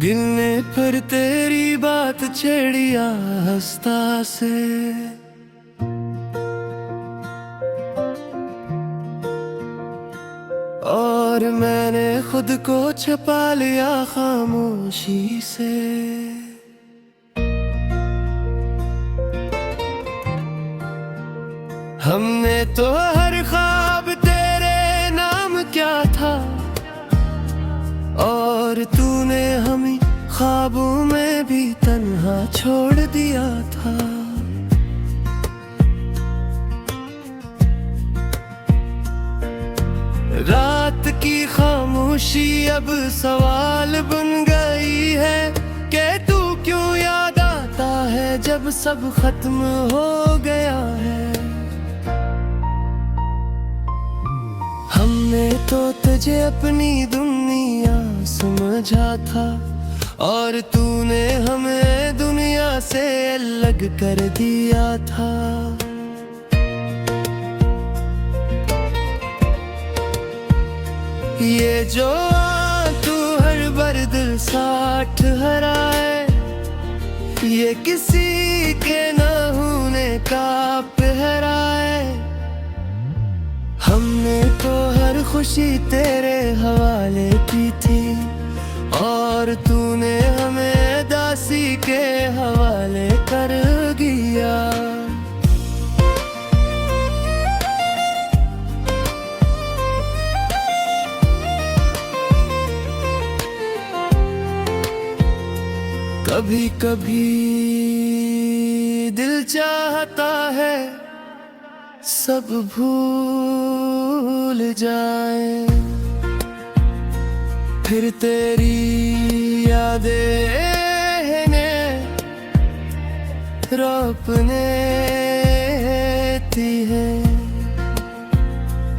गिनने फिर तेरी बात छेड़िया हंसता से। और मैंने खुद को छुपा लिया खामोशी से। हमने तो हर ख्वाब तेरे नाम क्या था, और तूने हमें ख्वाबों में भी तन्हा छोड़ दिया था। रात की खामोशी अब सवाल बन गई है कि तू क्यों याद आता है जब सब खत्म हो गया है। हमने तो तुझे अपनी दुनिया समझा था, और तूने हमें दुनिया से अलग कर दिया था। ये जो तू हर बर्द साठ हरा है, ये किसी के न होने का पहरा है। हमने तो हर खुशी तेरे हवाले की थी, और तूने हमें दासी के हवाले कर दिया। कभी कभी दिल चाहता है सब भूल जाए, फिर तेरी यादें ने रोपने है।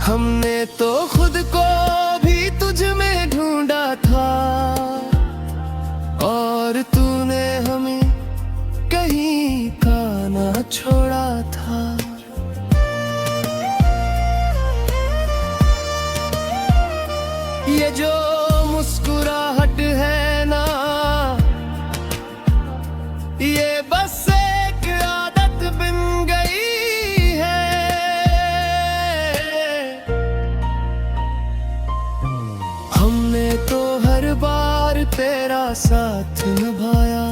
हमने तो खुद को भी तुझ में ढूंढा था, और तूने हमें कहीं का ना छोड़ा था। ये जो मुस्कुराहट है ना, ये बस एक आदत बन गई है। हमने तो हर बार तेरा साथ निभाया,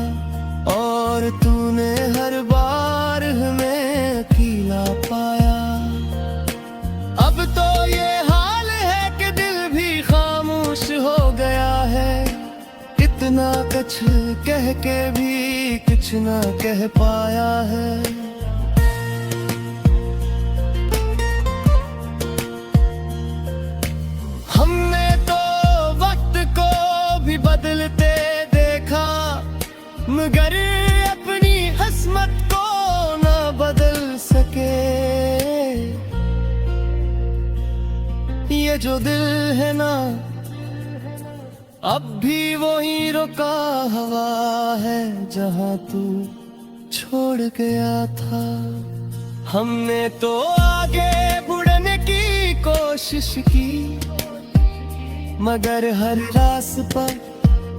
और तूने हर बार हमें अकेला पाया। अब तो ये हाल है कि दिल भी खामोश हो गया है, इतना कुछ कह के भी कुछ ना कह पाया है। हमने तो वक्त को भी बदलते देखा, मगर अपनी किस्मत को ना बदल सके। ये जो दिल है ना, अब भी वही रुका हुआ है जहाँ तू छोड़ गया था। हमने तो आगे बढ़ने की कोशिश की, मगर हर रास्ता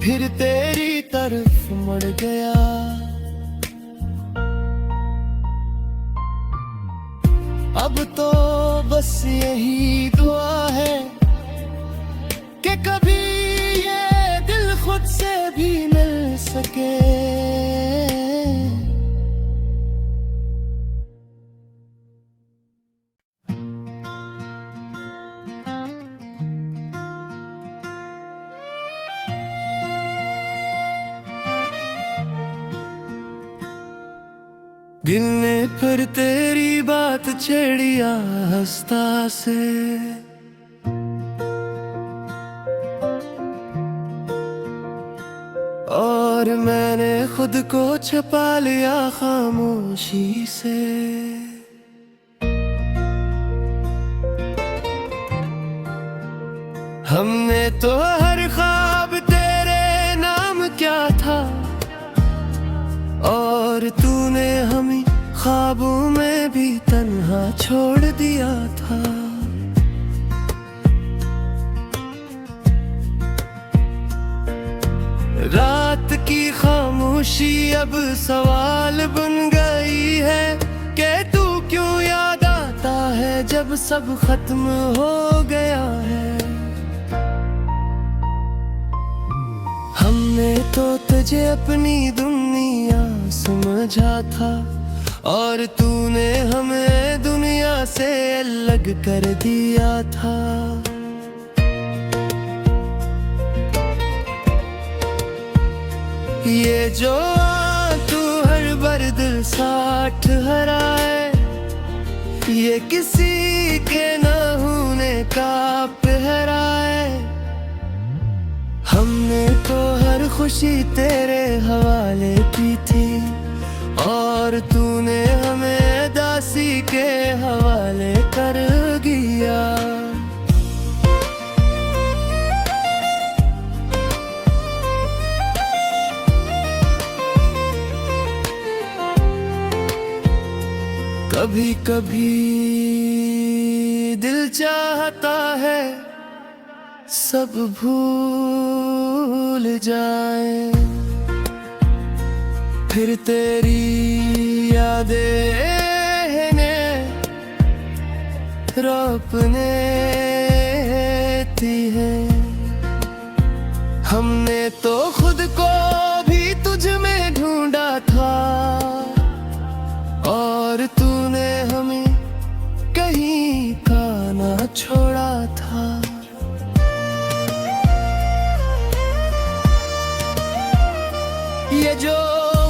फिर तेरी तरफ मुड़ गया। अब तो बस यही दुआ है कि कभी ये दिल खुद से भी मिल सके। गिनने फिर तेरी बात छेड़िया हंसता से। और मैंने खुद को छुपा लिया खामोशी से। हमने तो हर ख्वाब तेरे नाम क्या था, और तूने हमें ख्वाबों में भी तन्हा छोड़ दिया था। रात खामोशी अब सवाल बन गई है कि तू क्यों याद आता है जब सब खत्म हो गया है। हमने तो तुझे अपनी दुनिया समझा था और तूने हमें दुनिया से अलग कर दिया था। ये जो तू हर बर्द साठ हराए, ये किसी के न होने का पहरा है। हमने तो हर खुशी तेरे हवाले की थी और तूने हमें दासी के हवाले कर दिया। कभी कभी दिल चाहता है सब भूल जाए, फिर तेरी यादें ने रोपने थी है। हमने तो खुद को भी तुझ में ढूंढा था और तूने हमें कहीं का ना छोड़ा था। ये जो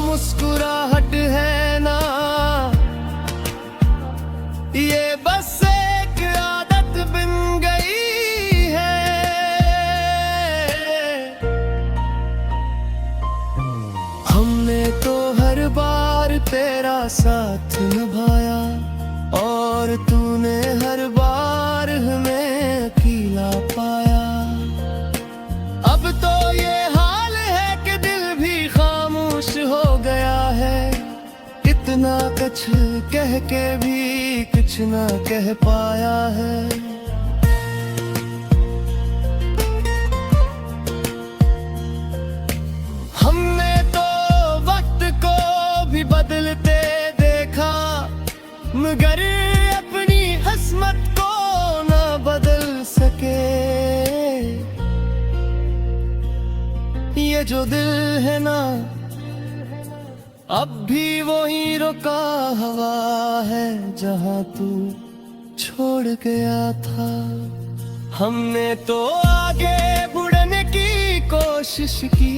मुस्कुराहट है ना, ये बस एक आदत बन गई है। हमने तो हर बार तेरा साथ निभाया और तूने हर बार हमें अकेला पाया। अब तो ये हाल है कि दिल भी खामोश हो गया है, इतना कुछ कह के भी कुछ ना कह पाया है। हमने तो वक्त को भी बदलते देखा, मगर अपनी किस्मत को ना बदल सके। ये जो दिल है ना, अब भी वही रुका हुआ है जहां तू छोड़ गया था। हमने तो आगे बढ़ने की कोशिश की,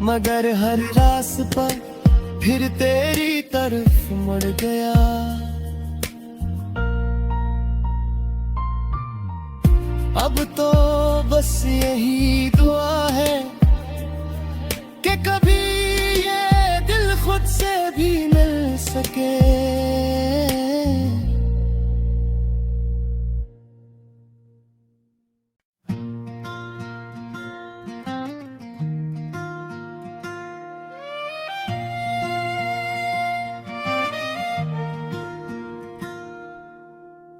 मगर हर रास्ता फिर तेरी तरफ मुड़ गया। अब तो बस यही दुआ है कि कभी ये दिल खुद से भी मिल सके।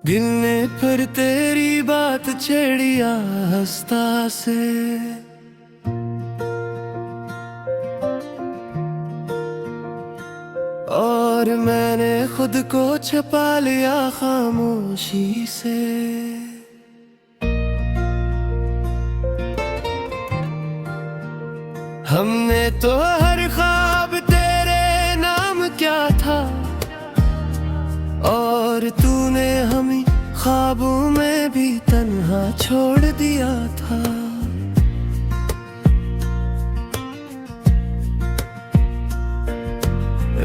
गिनने पर तेरी बात छेड़िया हंसता से, और मैंने खुद को छुपा लिया खामोशी से। हमने तो हर ख्वाब तेरे नाम क्या था और तूने हमें ख्वाबों में भी तन्हा छोड़ दिया था।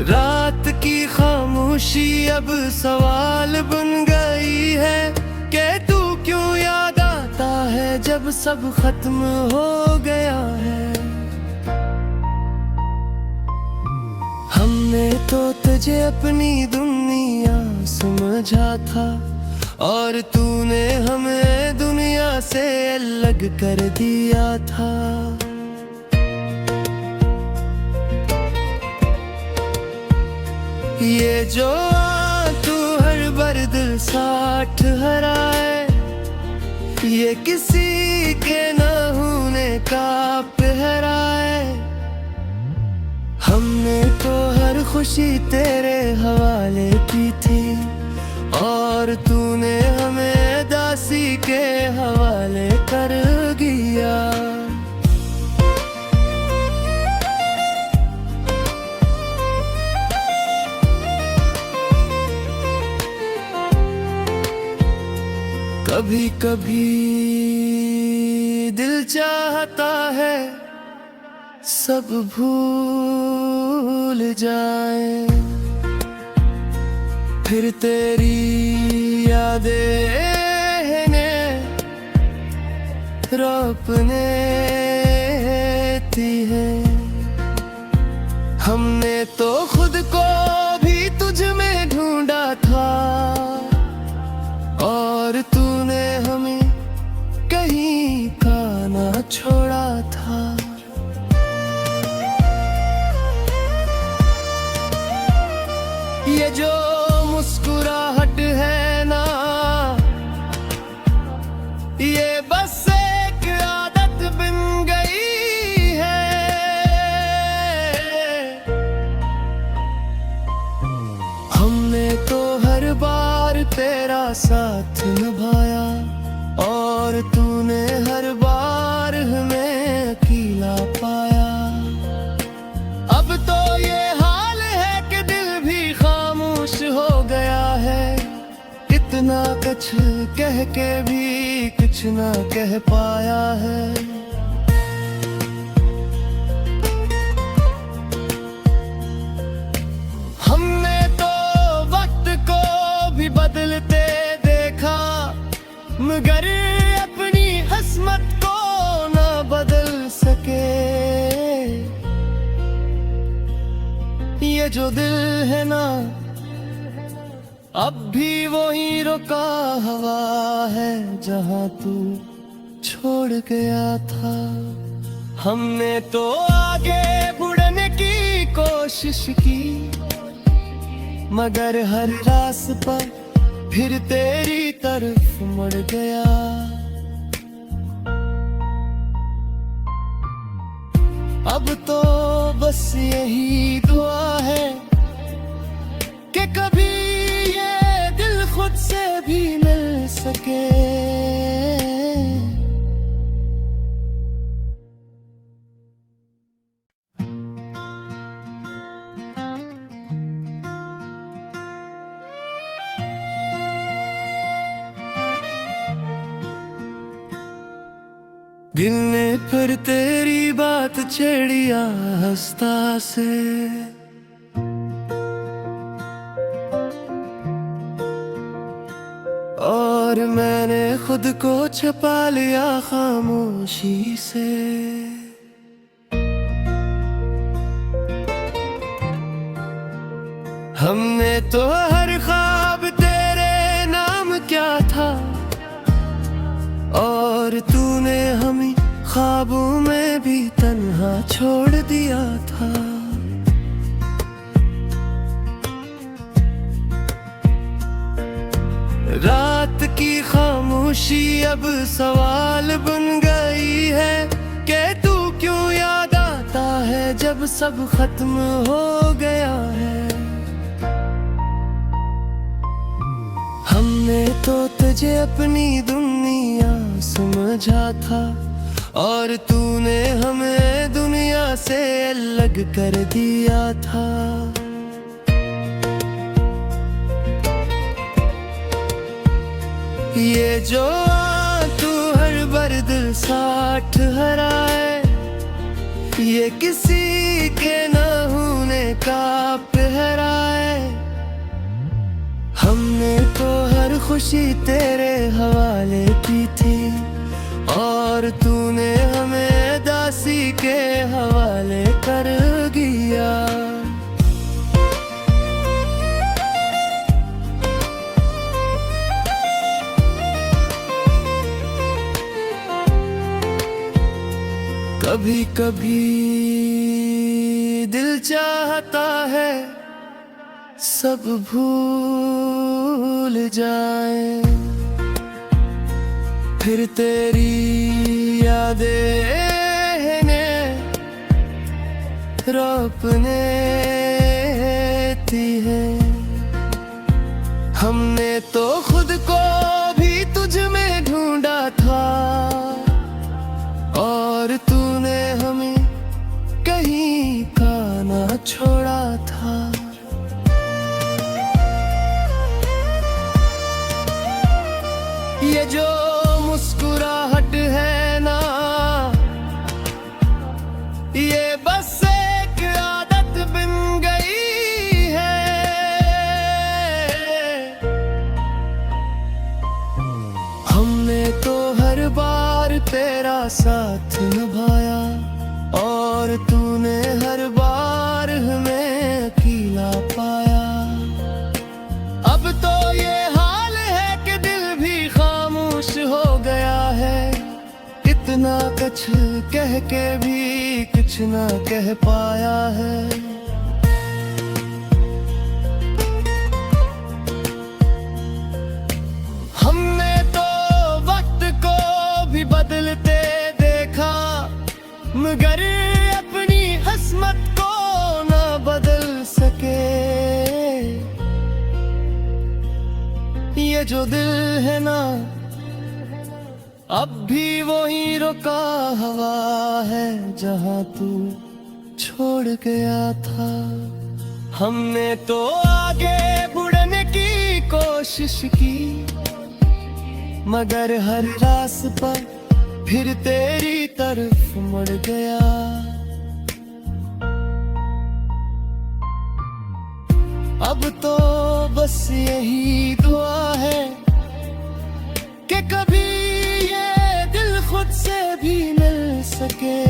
रात की खामोशी अब सवाल बन गई है कि तू क्यों याद आता है जब सब खत्म हो गया है। हमने तो तुझे अपनी दुनिया समझा था और तूने हमें दुनिया से अलग कर दिया था। ये जो तू हर बर्द साठ हराए, ये किसी के न होने का पहरा है। हमने तो हर खुशी तेरे हवाले की थी, और तूने हमें दासी के हवाले कर दिया। कभी कभी दिल चाहता है सब भूल जाए, फिर तेरी यादें ने रोपने थी है। हमने तो खुद को भी तुझ में ढूंढा था, और तूने हमें कहीं का ना छोड़ा था। ये जो मुस्कुराहट है ना, ये बस एक आदत बन गई है। हमने तो हर बार तेरा साथ निभाया, और तूने हर बार हमें अकेला पाया। अब तो ये हाल है कि दिल भी खामोश हो गया है, इतना कुछ कह के भी कुछ ना कह पाया है। हमने तो वक्त को भी बदलते देखा, मगर अपनी किस्मत को ना बदल सके। ये जो दिल है ना, अब भी वही रुका हुआ है जहां तू छोड़ गया था। हमने तो आगे बढ़ने की कोशिश की, मगर हर रास्ता फिर तेरी तरफ मुड़ गया। अब तो बस यही दुआ है कि कभी ये दिल खुद से भी मिल सके। गिलने पर तेरी बात छेड़िया हंसता से, और मैंने खुद को छुपा लिया खामोशी से। हमने तो हर ख्वाब तेरे नाम क्या था, और तूने हमें ख्वाबों में भी तन्हा छोड़ दिया था। रात की खामोशी अब सवाल बन गई है कि तू क्यों याद आता है जब सब खत्म हो गया है। हमने तो तुझे अपनी दुनिया समझा था, और तूने हमें दुनिया से अलग कर दिया था। ये जो तू हर बर्द साठ हराए, ये किसी के न होने का पहरा है। हमने तो हर खुशी तेरे हवाले की थी, और तूने हमें दासी के हवाले कर दिया। कभी कभी दिल चाहता है सब भूल जाए, फिर तेरी यादें ने रोपने थी है। हमने तो खुद को भी तुझ में ढूंढा था, और तूने हमें कहीं का ना छोड़ा था। ये जो मुस्कुराहट है ना, ये बस एक आदत बन गई है। हमने तो हर बार तेरा साथ निभाया, और तूने हर बार हमें अकेला पाया। अब तो ये हाल है कि दिल भी खामोश हो गया है, इतना कुछ कह के भी कुछ ना कह पाया है। हमने तो वक्त को भी बदलते देखा, मगर अपनी किस्मत को ना बदल सके। ये जो दिल है ना, अब भी वही रुका हवा है जहाँ तू छोड़ गया था। हमने तो आगे बढ़ने की कोशिश की, मगर हर रास्ता फिर तेरी तरफ मुड़ गया। अब तो बस यही दुआ है कि कभी ये दिल खुद से भी मिल सके।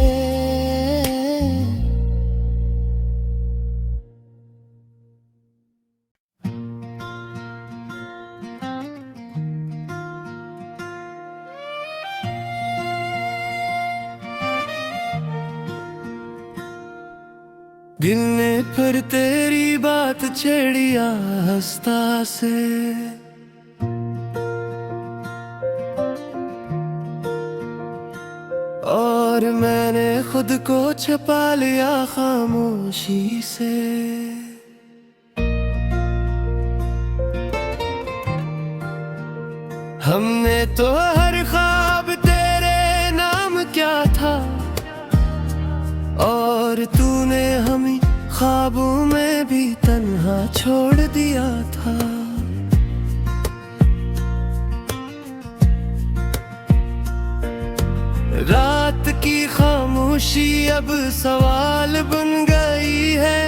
दिल ने फिर तेरी बात छेड़िया हंसता से, और मैंने खुद को छुपा लिया खामोशी से। हमने तो हर ख्वाब तेरे नाम क्या था, और तूने हमें ख्वाबों में भी तन्हा छोड़ दिया था। रात की खामोशी अब सवाल बन गई है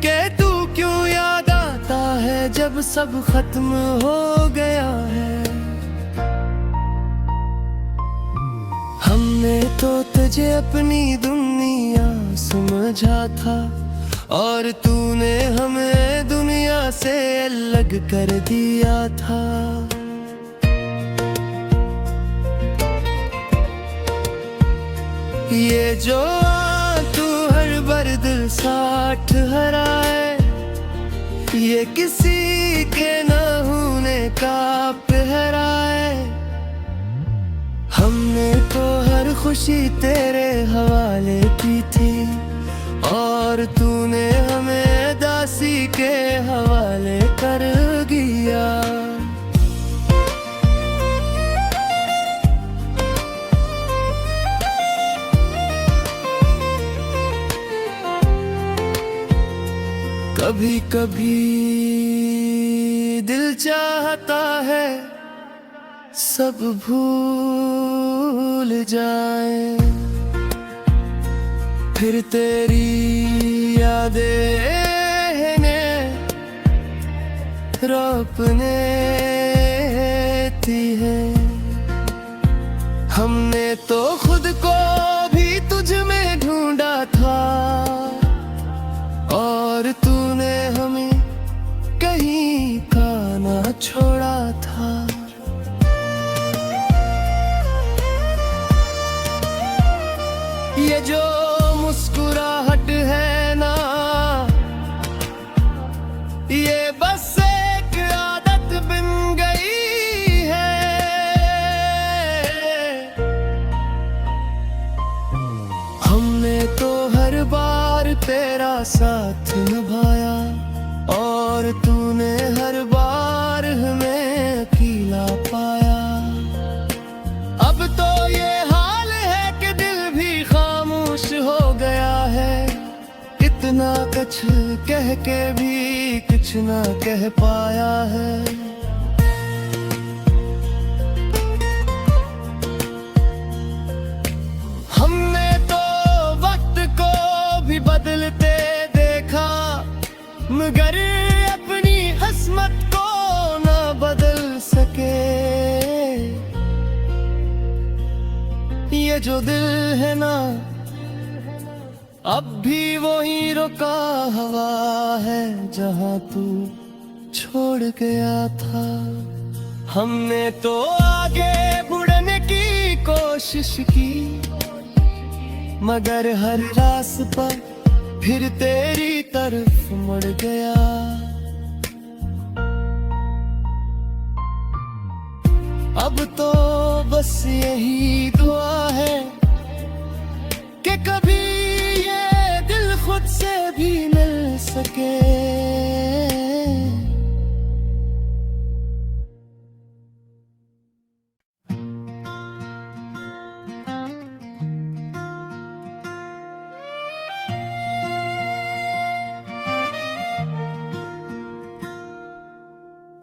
कि तू क्यों याद आता है जब सब खत्म हो गया है। हमने तो तुझे अपनी दुनिया समझा था, और तूने हमें दुनिया से अलग कर दिया था। ये जो तू हर बर्द साठ हराए, ये किसी के न होने का पहरा है। हमने तो हर खुशी तेरे हवाले की थी, और तूने हमें दासी के हवाले कर दिया। कभी कभी दिल चाहता है सब भूल जाए, फिर तेरी यादें ने रोपने थी है। हमने तो खुद को भी तुझ में ढूंढा था, और तूने हमें कहीं का ना छोड़ा था। ये जो मुस्कुराहट है ना, ये बस एक आदत बन गई है। हमने तो हर बार तेरा निभाया और तूने हर बार हमें अकेला पाया। अब तो ये हाल है कि दिल भी खामोश हो गया है, इतना कुछ कह के भी कुछ ना कह पाया है। हमने तो वक्त को भी बदलते देखा, मगर अपनी किस्मत को ना बदल सके। ये जो दिल है ना, अब भी वही रुका हुआ है जहां तू छोड़ गया था। हमने तो आगे बढ़ने की कोशिश की, मगर हर रास्ता फिर तेरी तरफ मुड़ गया। अब तो बस यही दुआ है कि कभी ये दिल खुद से भी मिल सके।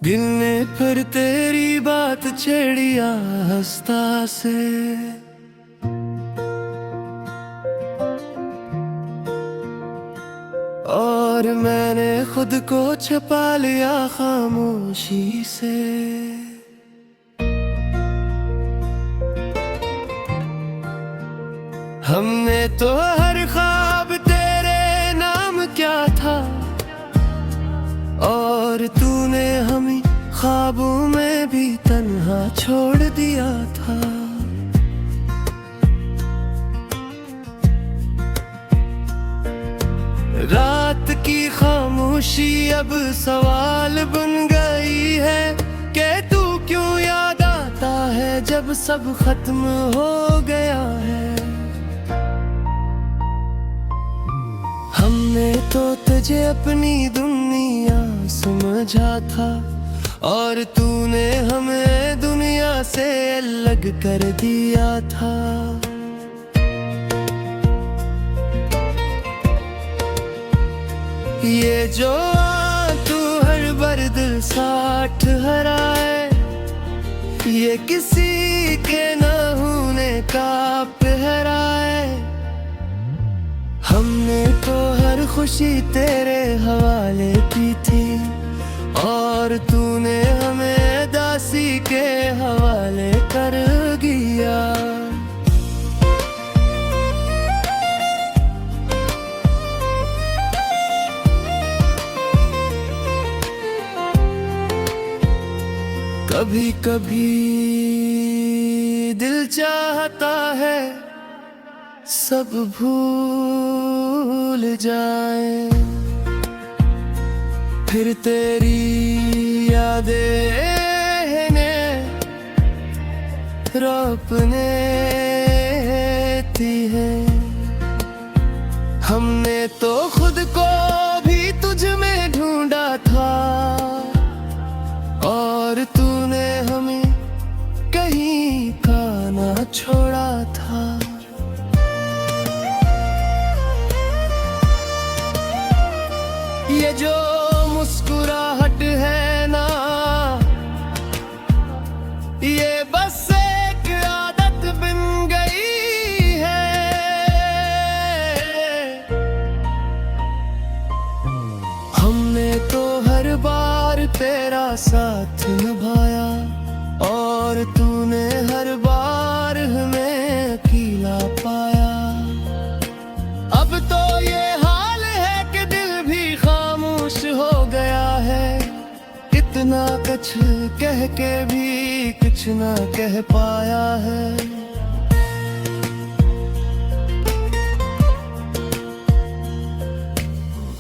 गिनने फिर तेरी बात छेड़िया हंसता से, और मैंने खुद को छुपा लिया खामोशी से। हमने तो हर ख्वाब तेरे नाम क्या था, और तूने हमें ख्वाबों में भी तन्हा छोड़ दिया था। रात की खामोशी अब सवाल बन गई है कि तू क्यों याद आता है जब सब खत्म हो गया है। हमने तो तुझे अपनी दुनिया समझा था, और तूने हमें दुनिया से अलग कर दिया था। ये जो तू हर बर्द साठ हरा है, ये किसी के न होने का पहरा है। हमने तो हर खुशी तेरे हवाले की थी, और तूने हमें दासी के हवाले कर दिया। कभी कभी दिल चाहता है सब भूल जाए, फिर तेरी यादें ने रोपने थी है। हमने तो खुद को भी तुझ में ढूंढा था, और तूने हमें कहीं का ना छोड़ा था। ये जो मुस्कुराहट है ना, ये बस एक आदत बन गई है। हमने तो हर बार तेरा साथ निभाया, और तूने हर बार हमें अकेला पाया। अब तो ये हाल है कि दिल भी खामोश हो गया है, इतना कुछ कह के भी कुछ ना कह पाया है।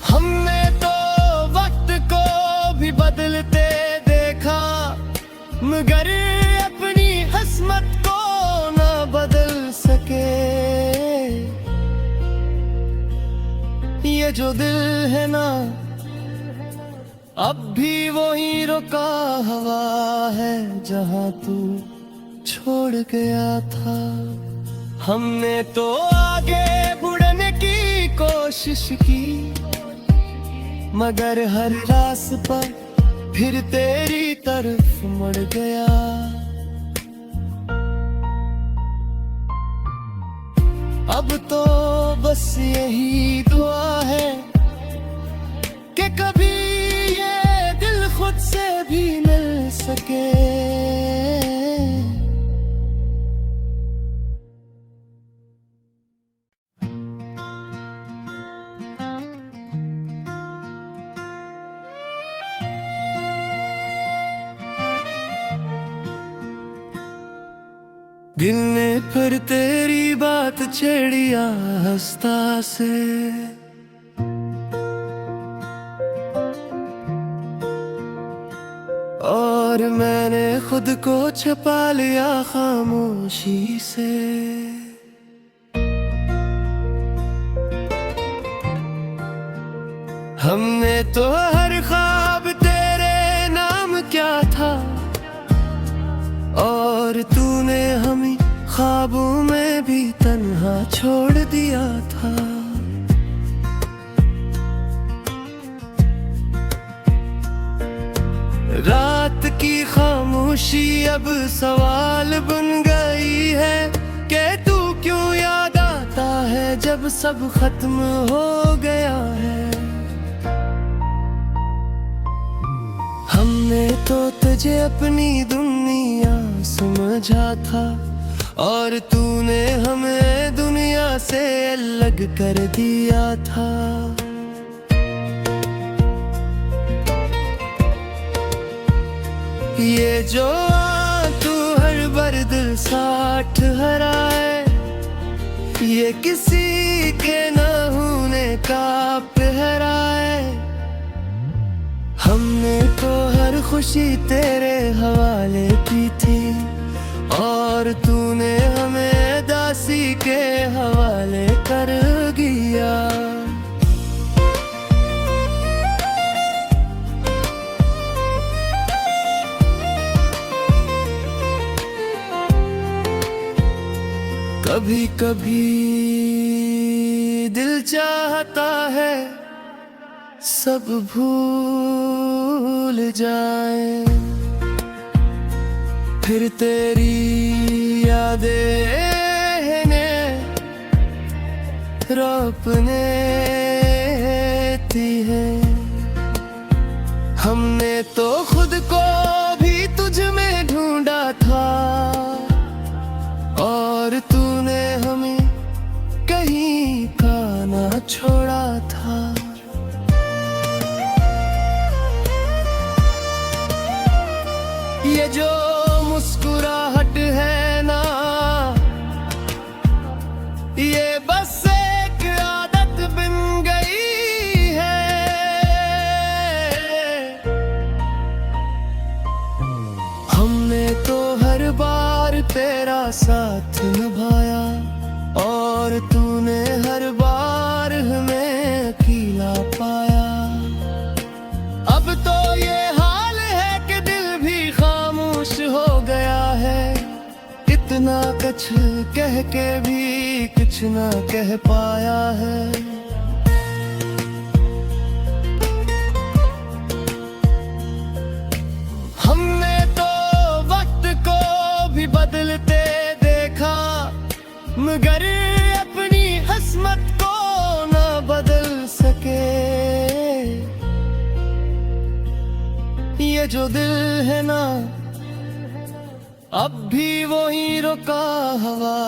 हमने तो वक्त को भी बदलते देखा, मगर अपनी किस्मत को ना बदल सके। ये जो दिल है ना, अब भी वही रुका हवा है जहाँ तू छोड़ गया था। हमने तो आगे बढ़ने की कोशिश की, मगर हर रास्ता फिर तेरी तरफ मुड़ गया। अब तो बस यही दुआ है कि कभी ये दिल खुद से भी मिल सके। गिरने पर तेरी बात छेड़िया हंसता से, और मैंने खुद को छुपा लिया खामोशी से। हमने तो हर ख्वाब तेरे नाम क्या था, और तूने हमें ख्वाबों में भी तन्हा छोड़ दिया था। रात की खामोशी अब सवाल बन गई है कि तू क्यों याद आता है जब सब खत्म हो गया है। हमने तो तुझे अपनी दुनिया समझा था, और तूने हमें दुनिया से अलग कर दिया था। ये जो तू हर बर्द साठ हराए, ये किसी के न होने का पहरा है। हमने तो हर खुशी तेरे हवाले की थी, और तूने हमें दासी के हवाले कर दिया। कभी कभी दिल चाहता है सब भूल जाए, फिर तेरी यादें ने रोपने ती है। हमने तो खुद को भी तुझ में ढूंढा था, और तूने हमें कहीं का ना छोड़ा था। ये जो मुस्कुराहट है ना, ये बस एक आदत बन गई है। हमने तो हर बार तेरा साथ निभाया, और तूने हर बार हमें अकेला पाया। अब तो ये हाल है कि दिल भी खामोश हो गया है, इतना कुछ कह के भी कुछ ना कह पाया है। हमने तो वक्त को भी बदलते देखा, मगर अपनी किस्मत को ना बदल सके। ये जो दिल है ना, अब भी वही रुका हवा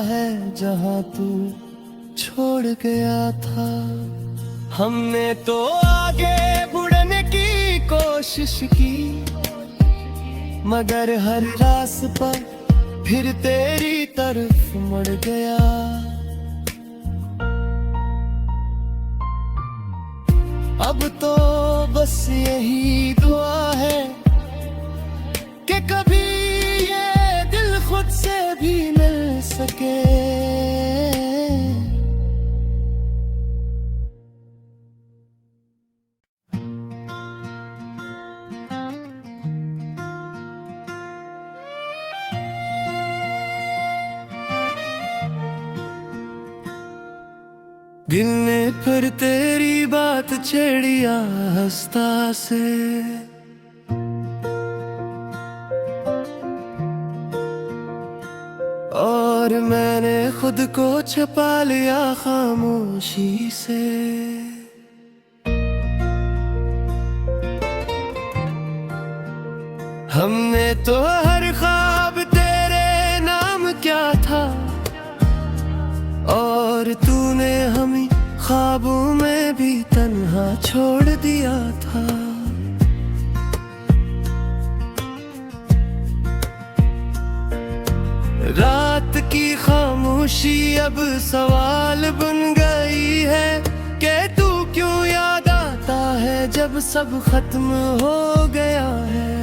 है जहाँ तू छोड़ गया था। हमने तो आगे बढ़ने की कोशिश की, मगर हर रास्ता फिर तेरी तरफ मुड़ गया। अब तो बस यही दुआ है कि कभी ये दिल खुद से भी मिल सके। दिल ने फिर तेरी बात छेड़ी आस्था से। और मैंने खुद को छुपा लिया खामोशी से। हमने तो हर ख्वाब तेरे नाम क्या था, और तूने हमें ख्वाबों में भी तन्हा छोड़ दिया था। रात की खामोशी अब सवाल बन गई है कि तू क्यों याद आता है जब सब खत्म हो गया है।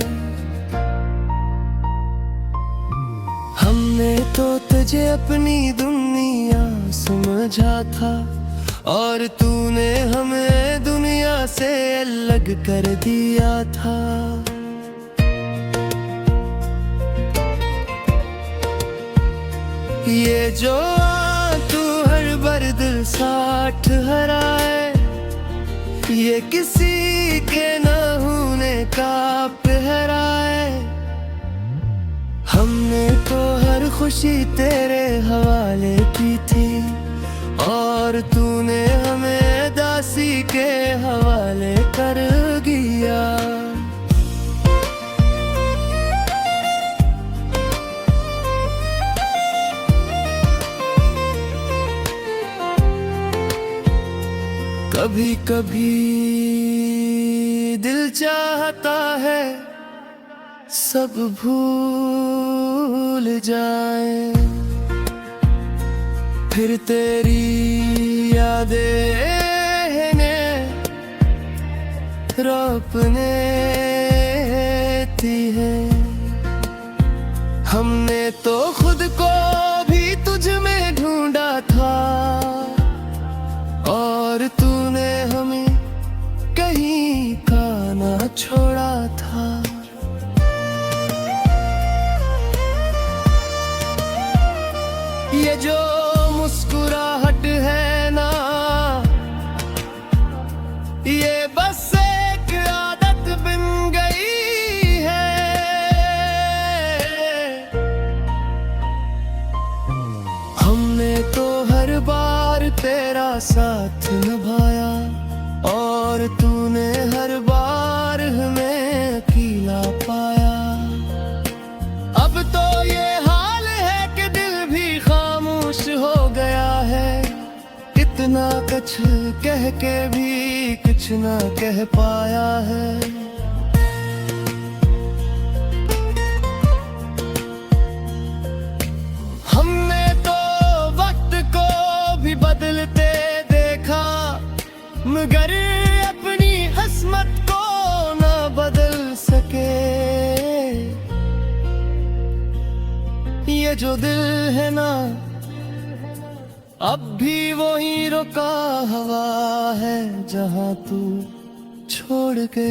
हमने तो तुझे अपनी दुनिया समझा था, और तूने हमें दुनिया से अलग कर दिया था। ये जो तू हर बार दिल साथ हराए, ये किसी के न होने का पहरा है। हमने तो हर खुशी तेरे हवाले की थी, और तूने हमें दासी के हवाले कर दिया। कभी कभी दिल चाहता है सब भूल जाए, फिर तेरी यादें ने रोपने थी है। हमने तो खुद को भी तुझ में ढूंढा था, और तूने हमें कहीं का ना छोड़ा था। ये जो मुस्कुराहट है ना, ये बस एक आदत बन गई है। हमने तो हर बार तेरा साथ निभाया, और तूने हर बार हमें अकेला पाया। अब तो ये हाल है कि दिल भी खामोश हो गया है, इतना कुछ कह के भी कुछ ना कह पाया है। हमने तो वक्त को भी बदलते देखा, मगर अपनी किस्मत को ना बदल सके। ये जो दिल है ना, अब भी वही रुका हुआ है जहां तू छोड़ के